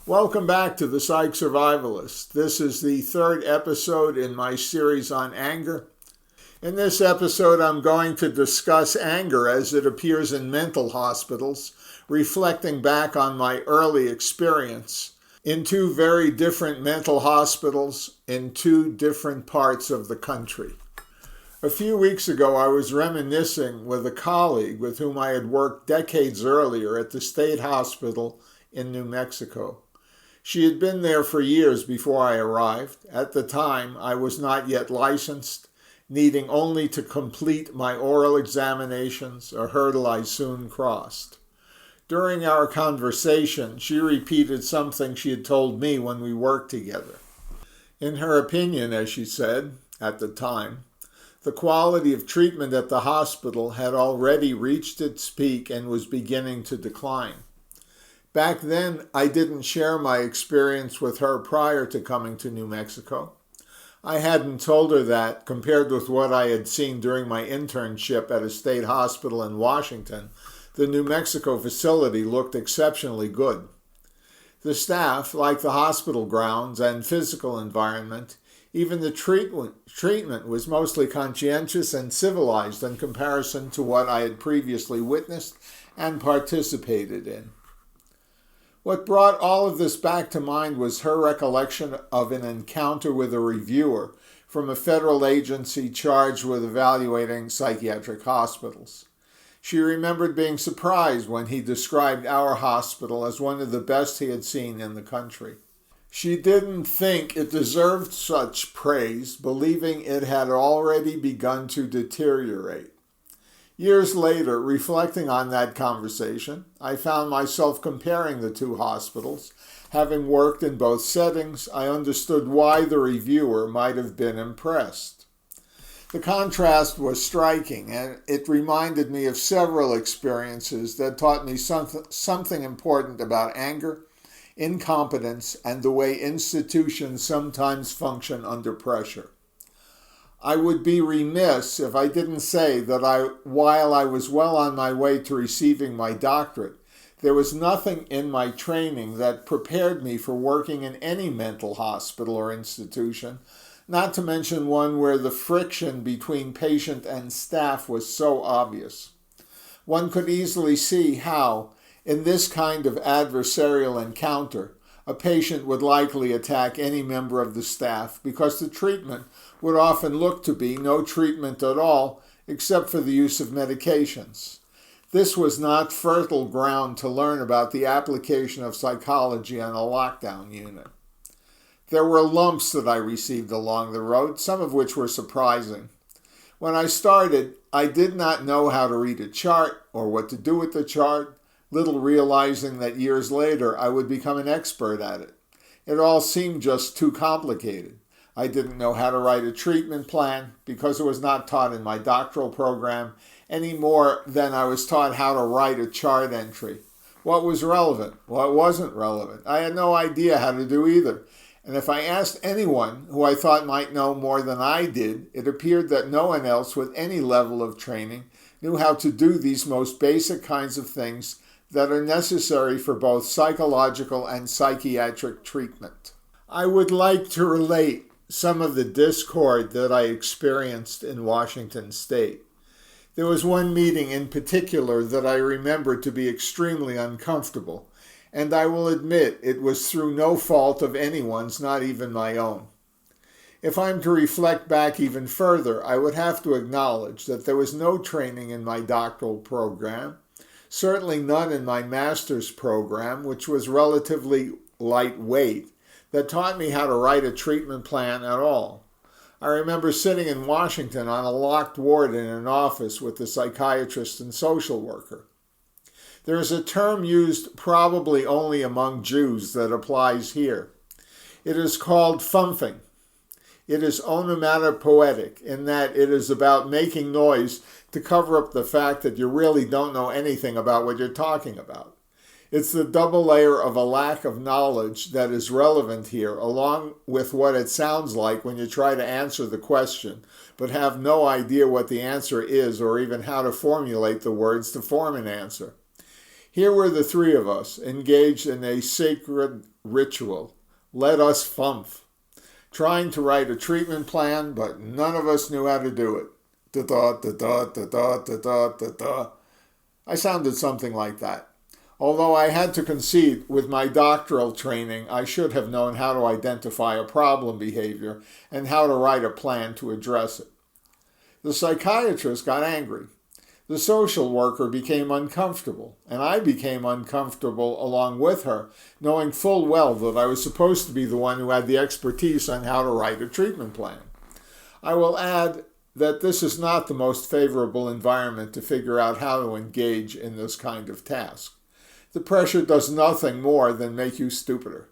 Welcome back to the Psych Survivalist. This is the third episode in my series on anger. In this episode, I'm going to discuss anger as it appears in mental hospitals, reflecting back on my early experience in two very different mental hospitals in two different parts of the country. A few weeks ago, I was reminiscing with a colleague with whom I had worked decades earlier at the state hospital in New Mexico. She had been there for years before I arrived. At the time, I was not yet licensed, needing only to complete my oral examinations, a hurdle I soon crossed. During our conversation, she repeated something she had told me when we worked together. In her opinion, as she said, at the time, the quality of treatment at the hospital had already reached its peak and was beginning to decline. Back then, I didn't share my experience with her prior to coming to New Mexico. I hadn't told her that, compared with what I had seen during my internship at a state hospital in Washington, the New Mexico facility looked exceptionally good. The staff, like the hospital grounds and physical environment, even the treatment was mostly conscientious and civilized in comparison to what I had previously witnessed and participated in. What brought all of this back to mind was her recollection of an encounter with a reviewer from a federal agency charged with evaluating psychiatric hospitals. She remembered being surprised when he described our hospital as one of the best he had seen in the country. She didn't think it deserved such praise, believing it had already begun to deteriorate. Years later, reflecting on that conversation, I found myself comparing the two hospitals. Having worked in both settings, I understood why the reviewer might have been impressed. The contrast was striking, and it reminded me of several experiences that taught me something important about anger, incompetence, and the way institutions sometimes function under pressure. I would be remiss if I didn't say that while I was well on my way to receiving my doctorate, there was nothing in my training that prepared me for working in any mental hospital or institution, not to mention one where the friction between patient and staff was so obvious. One could easily see how, in this kind of adversarial encounter, a patient would likely attack any member of the staff because the treatment would often look to be no treatment at all except for the use of medications. This was not fertile ground to learn about the application of psychology on a lockdown unit. There were lumps that I received along the road, some of which were surprising. When I started, I did not know how to read a chart or what to do with the chart, little realizing that years later I would become an expert at it. It all seemed just too complicated. I didn't know how to write a treatment plan because it was not taught in my doctoral program any more than I was taught how to write a chart entry. What was relevant? What wasn't relevant? I had no idea how to do either. And if I asked anyone who I thought might know more than I did, it appeared that no one else with any level of training knew how to do these most basic kinds of things that are necessary for both psychological and psychiatric treatment. I would like to relate some of the discord that I experienced in Washington State. There was one meeting in particular that I remember to be extremely uncomfortable, and I will admit it was through no fault of anyone's, not even my own. If I'm to reflect back even further, I would have to acknowledge that there was no training in my doctoral program, certainly none in my master's program, which was relatively lightweight, that taught me how to write a treatment plan at all. I remember sitting in Washington on a locked ward in an office with a psychiatrist and social worker. There is a term used probably only among Jews that applies here. It is called fumphing. It is onomatopoetic in that it is about making noise to cover up the fact that you really don't know anything about what you're talking about. It's the double layer of a lack of knowledge that is relevant here, along with what it sounds like when you try to answer the question, but have no idea what the answer is or even how to formulate the words to form an answer. Here were the three of us, engaged in a sacred ritual. Let us fumph. Trying to write a treatment plan, but none of us knew how to do it. Da-da, da-da, da-da, da-da, da-da. I sounded something like that. Although I had to concede, with my doctoral training, I should have known how to identify a problem behavior and how to write a plan to address it. The psychiatrist got angry. The social worker became uncomfortable, and I became uncomfortable along with her, knowing full well that I was supposed to be the one who had the expertise on how to write a treatment plan. I will add that this is not the most favorable environment to figure out how to engage in this kind of task. The pressure does nothing more than make you stupider.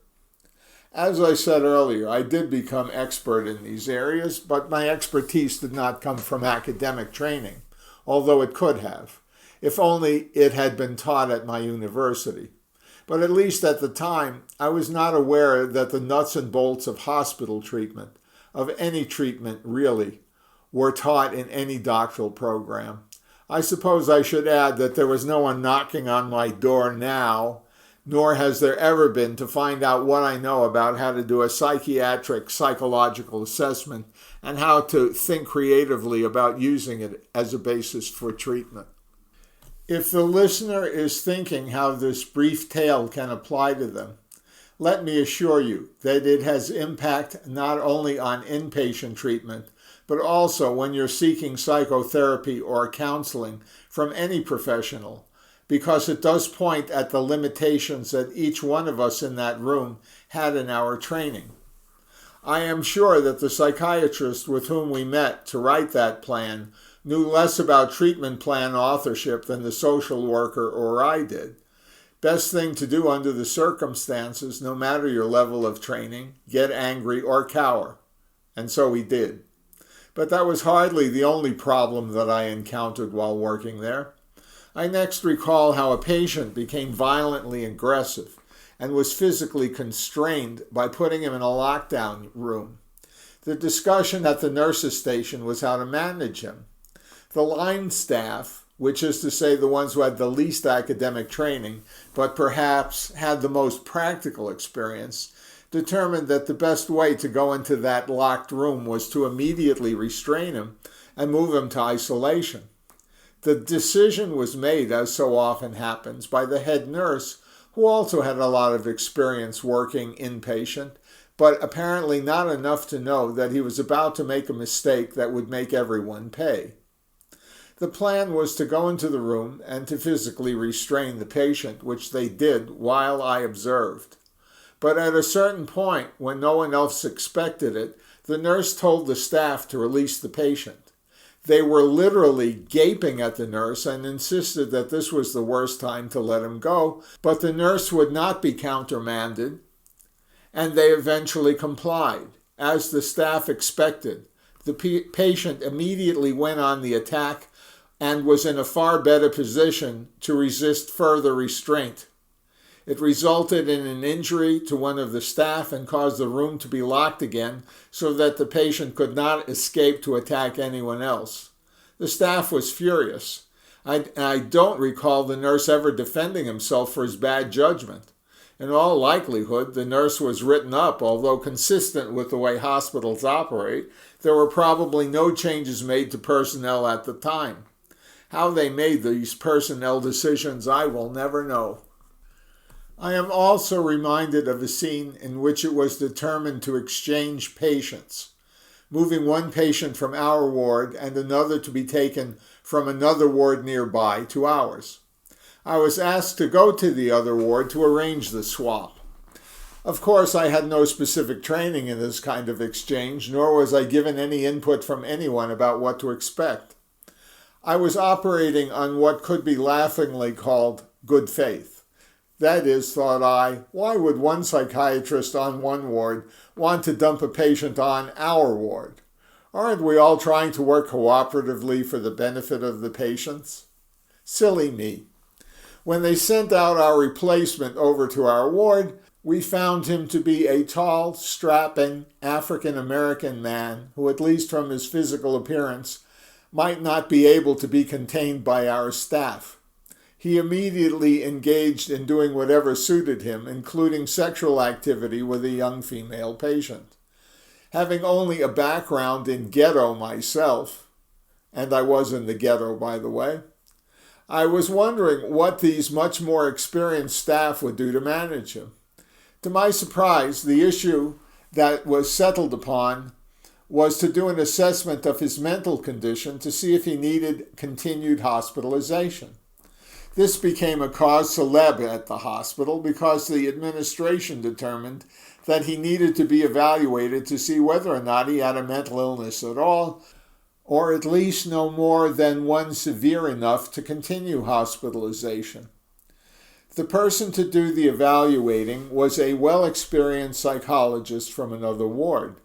As I said earlier, I did become expert in these areas, but my expertise did not come from academic training, although it could have, if only it had been taught at my university. But at least at the time, I was not aware that the nuts and bolts of hospital treatment, of any treatment really, were taught in any doctoral program. I suppose I should add that there was no one knocking on my door now, nor has there ever been, to find out what I know about how to do a psychiatric psychological assessment and how to think creatively about using it as a basis for treatment. If the listener is thinking how this brief tale can apply to them, let me assure you that it has impact not only on inpatient treatment, but also when you're seeking psychotherapy or counseling from any professional, because it does point at the limitations that each one of us in that room had in our training. I am sure that the psychiatrist with whom we met to write that plan knew less about treatment plan authorship than the social worker or I did. Best thing to do under the circumstances, no matter your level of training, get angry or cower. And so we did. But that was hardly the only problem that I encountered while working there. I next recall how a patient became violently aggressive and was physically constrained by putting him in a lockdown room. The discussion at the nurse's station was how to manage him. The line staff, which is to say the ones who had the least academic training, but perhaps had the most practical experience, determined that the best way to go into that locked room was to immediately restrain him and move him to isolation. The decision was made, as so often happens, by the head nurse, who also had a lot of experience working inpatient, but apparently not enough to know that he was about to make a mistake that would make everyone pay. The plan was to go into the room and to physically restrain the patient, which they did while I observed. But at a certain point, when no one else expected it, the nurse told the staff to release the patient. They were literally gaping at the nurse and insisted that this was the worst time to let him go, but the nurse would not be countermanded, and they eventually complied. As the staff expected, the patient immediately went on the attack and was in a far better position to resist further restraint. It resulted in an injury to one of the staff and caused the room to be locked again so that the patient could not escape to attack anyone else. The staff was furious. I don't recall the nurse ever defending himself for his bad judgment. In all likelihood, the nurse was written up, although consistent with the way hospitals operate, there were probably no changes made to personnel at the time. How they made these personnel decisions, I will never know. I am also reminded of a scene in which it was determined to exchange patients, moving one patient from our ward and another to be taken from another ward nearby to ours. I was asked to go to the other ward to arrange the swap. Of course, I had no specific training in this kind of exchange, nor was I given any input from anyone about what to expect. I was operating on what could be laughingly called good faith. That is, thought I, why would one psychiatrist on one ward want to dump a patient on our ward? Aren't we all trying to work cooperatively for the benefit of the patients? Silly me. When they sent out our replacement over to our ward, we found him to be a tall, strapping African-American man who, at least from his physical appearance, might not be able to be contained by our staff. He immediately engaged in doing whatever suited him, including sexual activity with a young female patient. Having only a background in ghetto myself, and I was in the ghetto, by the way, I was wondering what these much more experienced staff would do to manage him. To my surprise, the issue that was settled upon was to do an assessment of his mental condition to see if he needed continued hospitalization. This became a cause célèbre at the hospital because the administration determined that he needed to be evaluated to see whether or not he had a mental illness at all, or at least no more than one severe enough to continue hospitalization. The person to do the evaluating was a well-experienced psychologist from another ward.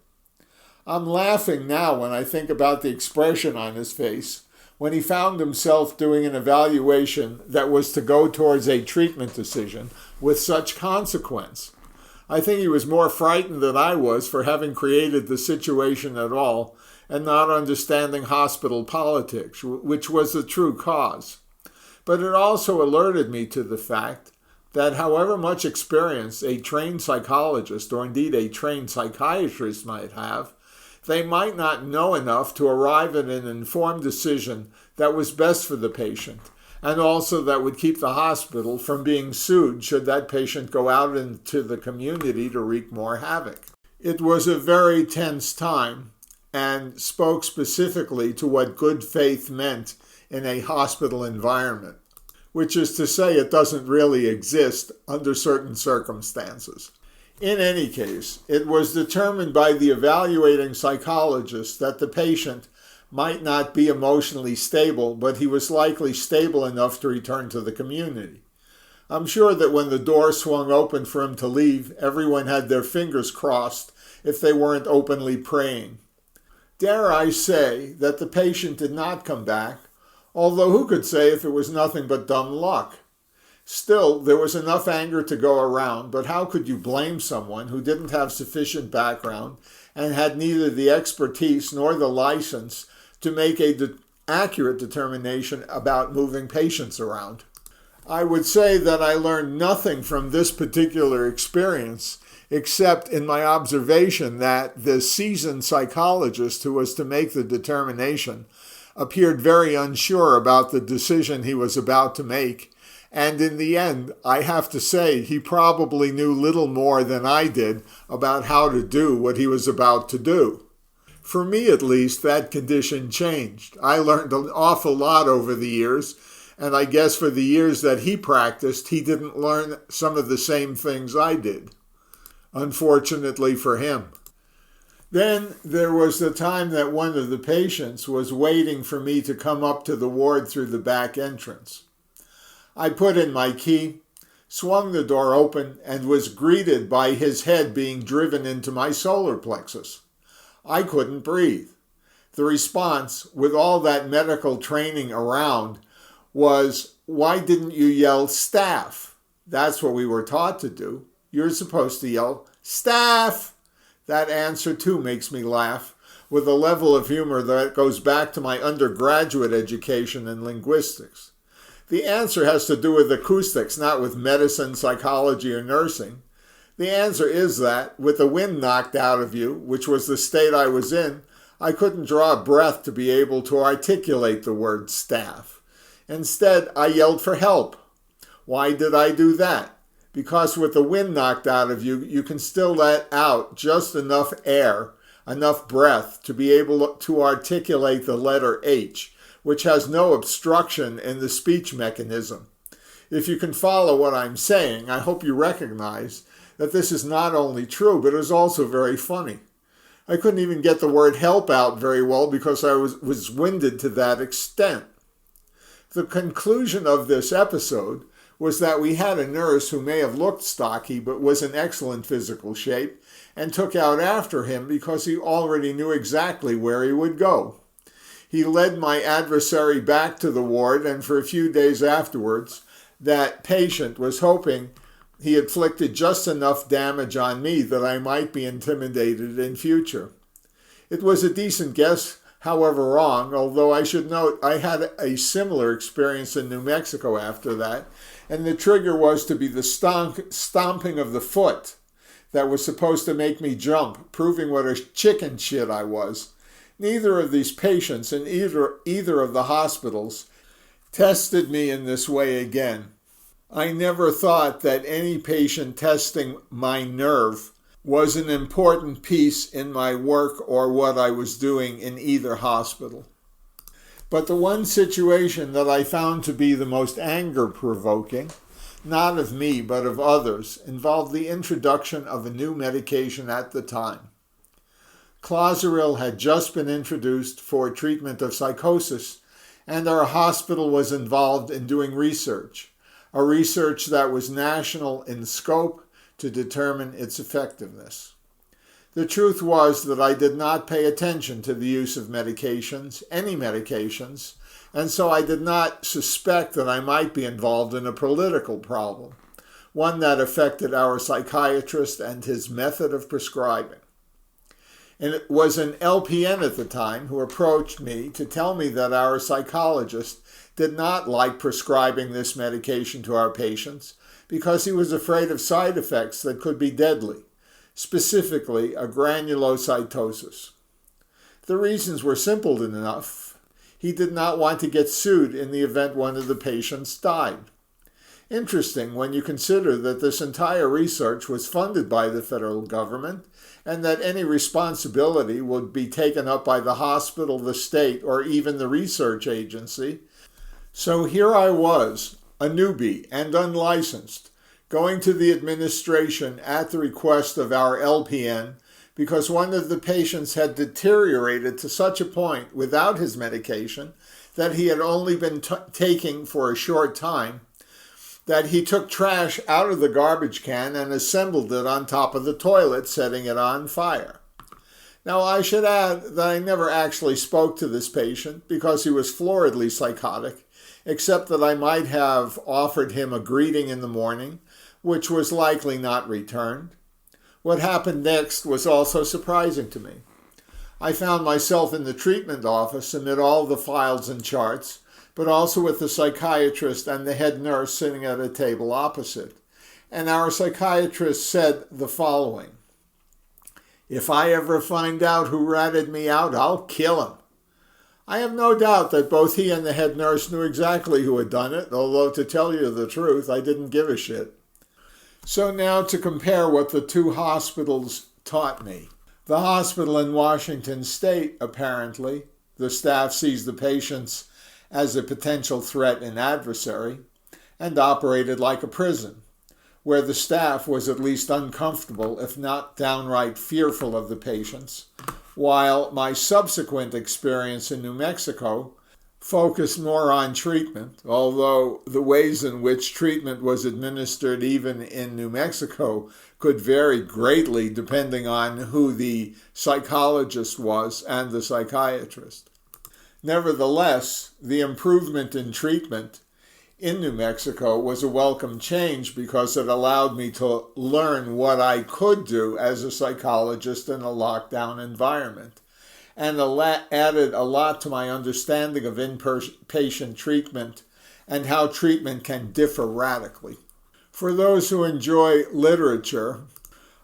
I'm laughing now when I think about the expression on his face when he found himself doing an evaluation that was to go towards a treatment decision with such consequence. I think he was more frightened than I was for having created the situation at all and not understanding hospital politics, which was the true cause. But it also alerted me to the fact that however much experience a trained psychologist or indeed a trained psychiatrist might have, they might not know enough to arrive at an informed decision that was best for the patient, and also that would keep the hospital from being sued should that patient go out into the community to wreak more havoc. It was a very tense time and spoke specifically to what good faith meant in a hospital environment, which is to say it doesn't really exist under certain circumstances. In any case, it was determined by the evaluating psychologist that the patient might not be emotionally stable, but he was likely stable enough to return to the community. I'm sure that when the door swung open for him to leave, everyone had their fingers crossed if they weren't openly praying. Dare I say that the patient did not come back, although who could say if it was nothing but dumb luck? Still, there was enough anger to go around, but how could you blame someone who didn't have sufficient background and had neither the expertise nor the license to make an accurate determination about moving patients around? I would say that I learned nothing from this particular experience, except in my observation that the seasoned psychologist who was to make the determination appeared very unsure about the decision he was about to make. And in the end, I have to say, he probably knew little more than I did about how to do what he was about to do. For me, at least, that condition changed. I learned an awful lot over the years, and I guess for the years that he practiced, he didn't learn some of the same things I did, unfortunately for him. Then there was the time that one of the patients was waiting for me to come up to the ward through the back entrance. I put in my key, swung the door open, and was greeted by his head being driven into my solar plexus. I couldn't breathe. The response, with all that medical training around, was, "Why didn't you yell staff?" That's what we were taught to do. You're supposed to yell, "Staff!" That answer, too, makes me laugh, with a level of humor that goes back to my undergraduate education in linguistics. The answer has to do with acoustics, not with medicine, psychology, or nursing. The answer is that, with the wind knocked out of you, which was the state I was in, I couldn't draw a breath to be able to articulate the word staff. Instead, I yelled for help. Why did I do that? Because with the wind knocked out of you, you can still let out just enough air, enough breath, to be able to articulate the letter H, which has no obstruction in the speech mechanism. If you can follow what I'm saying, I hope you recognize that this is not only true, but is also very funny. I couldn't even get the word help out very well because I was winded to that extent. The conclusion of this episode was that we had a nurse who may have looked stocky but was in excellent physical shape and took out after him because he already knew exactly where he would go. He led my adversary back to the ward, and for a few days afterwards, that patient was hoping he inflicted just enough damage on me that I might be intimidated in future. It was a decent guess however wrong, although I should note I had a similar experience in New Mexico after that, and the trigger was to be the stomping of the foot that was supposed to make me jump, proving what a chicken shit I was. Neither of these patients in either of the hospitals tested me in this way again. I never thought that any patient testing my nerve was an important piece in my work or what I was doing in either hospital. But the one situation that I found to be the most anger-provoking, not of me but of others, involved the introduction of a new medication at the time. Clozaril had just been introduced for treatment of psychosis, and our hospital was involved in doing research, a research that was national in scope to determine its effectiveness. The truth was that I did not pay attention to the use of medications, any medications, and so I did not suspect that I might be involved in a political problem, one that affected our psychiatrist and his method of prescribing. And it was an LPN at the time who approached me to tell me that our psychologist did not like prescribing this medication to our patients because he was afraid of side effects that could be deadly, specifically a granulocytosis. The reasons were simple enough. He did not want to get sued in the event one of the patients died. Interesting when you consider that this entire research was funded by the federal government and that any responsibility would be taken up by the hospital, the state, or even the research agency. So here I was, a newbie and unlicensed, going to the administration at the request of our LPN because one of the patients had deteriorated to such a point without his medication that he had only been taking for a short time, that he took trash out of the garbage can and assembled it on top of the toilet, setting it on fire. Now, I should add that I never actually spoke to this patient because he was floridly psychotic, except that I might have offered him a greeting in the morning, which was likely not returned. What happened next was also surprising to me. I found myself in the treatment office amid all the files and charts, but also with the psychiatrist and the head nurse sitting at a table opposite. And our psychiatrist said the following: "If I ever find out who ratted me out, I'll kill him." I have no doubt that both he and the head nurse knew exactly who had done it, although to tell you the truth, I didn't give a shit. So now to compare what the two hospitals taught me. The hospital in Washington State, apparently, the staff sees the patients as a potential threat and adversary, and operated like a prison, where the staff was at least uncomfortable, if not downright fearful of the patients, while my subsequent experience in New Mexico focused more on treatment, although the ways in which treatment was administered even in New Mexico could vary greatly depending on who the psychologist was and the psychiatrist. Nevertheless, the improvement in treatment in New Mexico was a welcome change because it allowed me to learn what I could do as a psychologist in a lockdown environment, and added a lot to my understanding of inpatient treatment and how treatment can differ radically. For those who enjoy literature,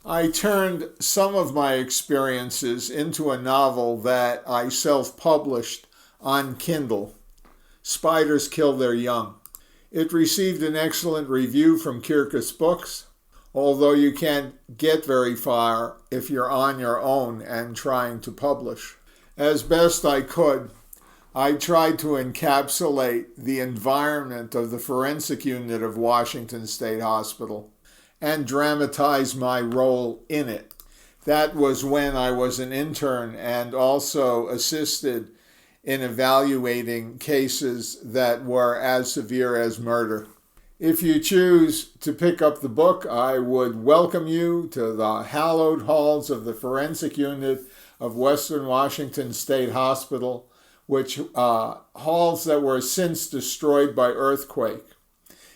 I turned some of my experiences into a novel that I self-published on Kindle, Spiders Kill Their Young. It received an excellent review from Kirkus Books, although you can't get very far if you're on your own and trying to publish. As best I could, I tried to encapsulate the environment of the forensic unit of Washington State Hospital and dramatize my role in it. That was when I was an intern and also assisted in evaluating cases that were as severe as murder. If you choose to pick up the book, I would welcome you to the hallowed halls of the forensic unit of Western Washington State Hospital, which halls that were since destroyed by earthquake.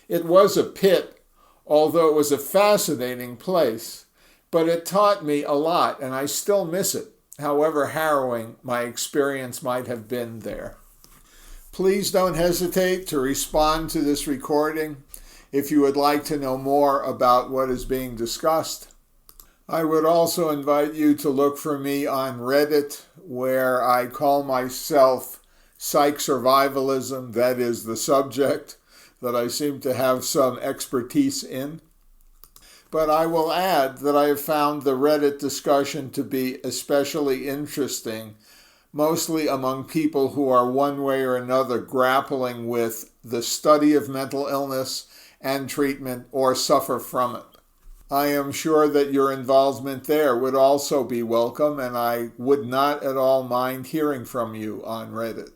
It was a pit, although it was a fascinating place, but it taught me a lot, and I still miss it. however harrowing my experience might have been there. Please don't hesitate to respond to this recording if you would like to know more about what is being discussed. I would also invite you to look for me on Reddit, where I call myself Psych Survivalism. That is the subject that I seem to have some expertise in. But I will add that I have found the Reddit discussion to be especially interesting, mostly among people who are one way or another grappling with the study of mental illness and treatment or suffer from it. I am sure that your involvement there would also be welcome, and I would not at all mind hearing from you on Reddit.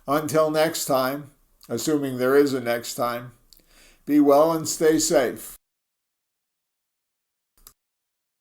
Until next time, assuming there is a next time, be well and stay safe.